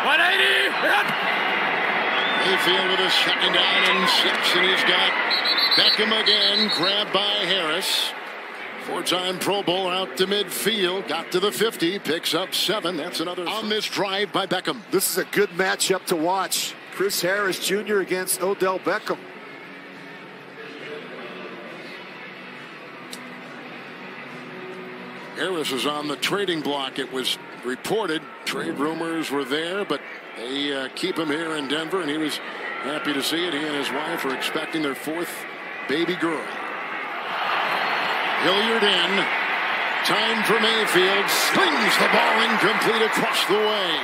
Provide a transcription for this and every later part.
180. Mayfield with a 2nd down and 6, and he's got Beckham again, grabbed by Harris. 4-time Pro Bowler out to midfield, got to the 50, picks up 7. That's another on this drive by Beckham. This is a good matchup to watch. Chris Harris Jr. against Odell Beckham. Harris is on the trading block. It was reported trade rumors were there, but they keep him here in Denver, and he was happy to see it. He and his wife are expecting their 4th baby girl. Hilliard in. Time for Mayfield. Slings the ball incomplete across the way.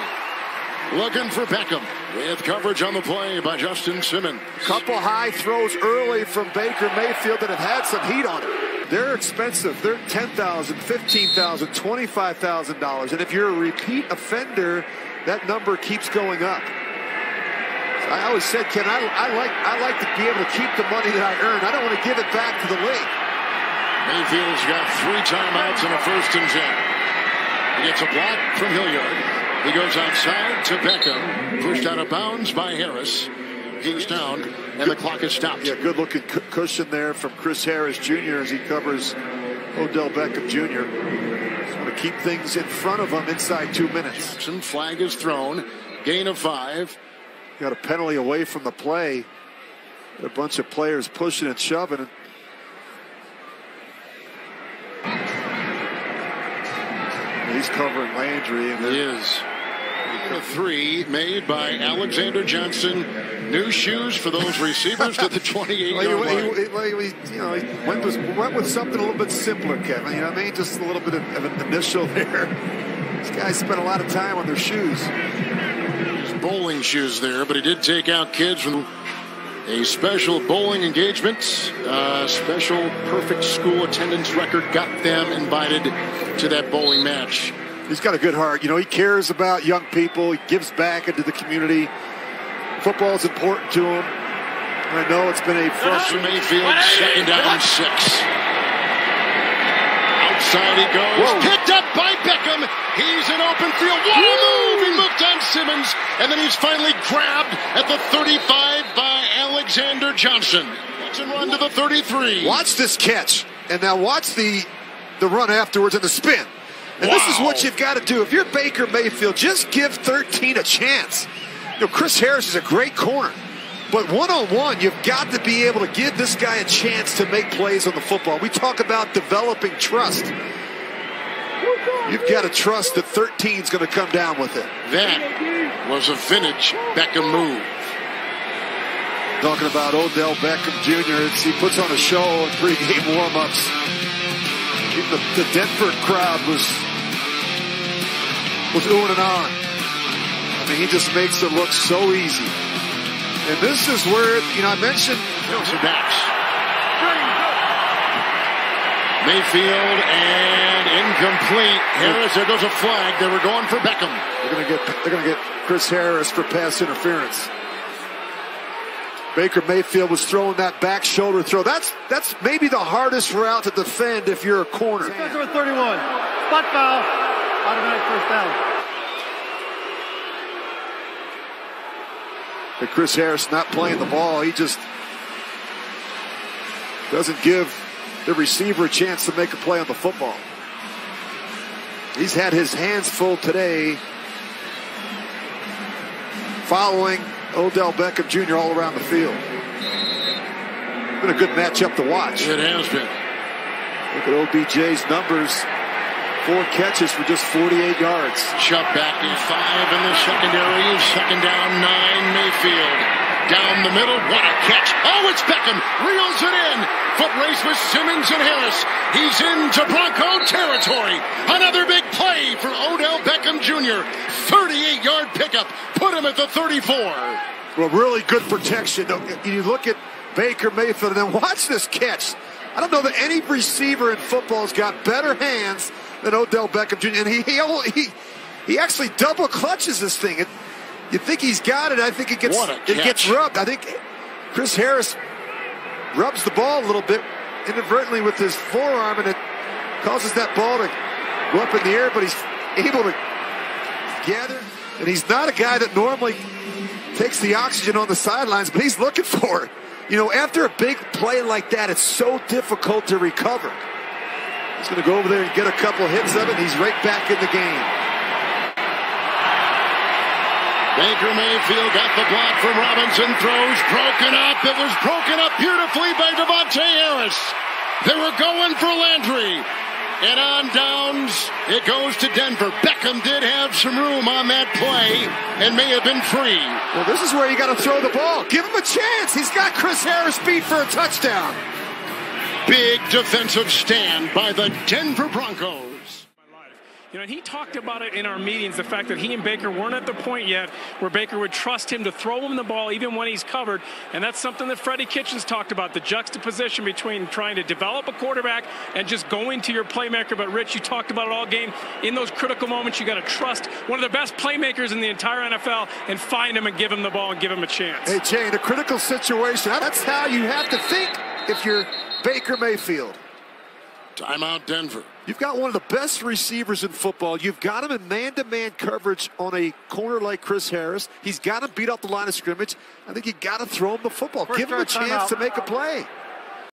Looking for Beckham with coverage on the play by Justin Simmons. Couple high throws early from Baker Mayfield that have had some heat on it. They're expensive. They're $10,000, $15,000, $25,000. And if you're a repeat offender, that number keeps going up. I always said, Ken, I like to be able to keep the money that I earn. I don't want to give it back to the league. Mayfield's got 3 timeouts and a 1st and 10. He gets a block from Hilliard. He goes outside to Beckham. Pushed out of bounds by Harris. He's down, and the clock is stopped. Yeah, good-looking cushion there from Chris Harris Jr. as he covers Odell Beckham Jr. Just want to keep things in front of him inside 2 minutes. Jackson, flag is thrown. Gain of 5. Got a penalty away from the play. A bunch of players pushing and shoving. He's covering Landry. And he is. A 3 made by Alexander Johnson. New shoes for those receivers to the 28-yard line. He went with something a little bit simpler, Kevin. You know what I mean? Just a little bit of an initial there. These guys spent a lot of time on their shoes. His bowling shoes there, but he did take out kids from a special bowling engagement. Special perfect school attendance record got them invited to that bowling match. He's got a good heart. You know, he cares about young people. He gives back into the community. Football is important to him. I know it's been a frustrating. Mayfield, 2nd down and 6. Outside he goes. Whoa. Picked up by Beckham. He's in open field. What a move! He moved on Simmons, and then he's finally grabbed at the 35 by Alexander Johnson. Let's run to the 33. Watch this catch, and now watch the run afterwards and the spin. And this is what you've got to do. If you're Baker Mayfield, just give 13 a chance. You know, Chris Harris is a great corner. But one-on-one, you've got to be able to give this guy a chance to make plays on the football. We talk about developing trust. You've got to trust that 13 is going to come down with it. That was a vintage Beckham move. Talking about Odell Beckham Jr. He puts on a show in pregame warm-ups. The Denver crowd was oohing and on. I mean, he just makes it look so easy. And this is where, you know, I mentioned Mayfield and incomplete. Harris, there goes a flag. They were going for Beckham. They're gonna get Chris Harris for pass interference. Baker Mayfield was throwing that back shoulder throw. That's maybe the hardest route to defend if you're a corner. Number 31, spot foul, automatic 1st down. But Chris Harris not playing the ball. He just doesn't give the receiver a chance to make a play on the football. He's had his hands full today following Odell Beckham Jr. all around the field. Been a good matchup to watch. It has been. Look at OBJ's numbers. 4 catches for just 48 yards. Shut back in 5 in the secondary. 2nd down, 9. Mayfield down the middle. What a catch. Oh, it's Beckham. Reels it in. Foot race with Simmons and Harris. He's into Bronco territory. Another big play for Odell Beckham Jr. 38-yard pickup. Put him at the 34. Well, really good protection. You look at Baker Mayfield and then watch this catch. I don't know that any receiver in football has got better hands than Odell Beckham Jr. And he actually double clutches this thing. You think he's got it. I think it gets rubbed. I think Chris Harris rubs the ball a little bit inadvertently with his forearm, and it causes that ball to go up in the air, but he's able to gather. And he's not a guy that normally takes the oxygen on the sidelines, but he's looking for it. You know, after a big play like that, it's so difficult to recover. He's going to go over there and get a couple hits of it, and he's right back in the game. Baker Mayfield got the block from Robinson, throws broken up. It was broken up beautifully by Devontae Harris. They were going for Landry. And on downs, it goes to Denver. Beckham did have some room on that play and may have been free. Well, this is where you got to throw the ball. Give him a chance. He's got Chris Harris beat for a touchdown. Big defensive stand by the Denver Broncos. You know, and he talked about it in our meetings, the fact that he and Baker weren't at the point yet where Baker would trust him to throw him the ball even when he's covered. And that's something that Freddie Kitchens talked about, the juxtaposition between trying to develop a quarterback and just going to your playmaker. But, Rich, you talked about it all game. In those critical moments, you got to trust one of the best playmakers in the entire NFL and find him and give him the ball and give him a chance. Hey, Jay, in a critical situation, that's how you have to think if you're Baker Mayfield. Timeout, Denver. You've got one of the best receivers in football. You've got him in man-to-man coverage on a corner like Chris Harris. He's got him beat off the line of scrimmage. I think you got to throw him the football. Give him a chance to make a play.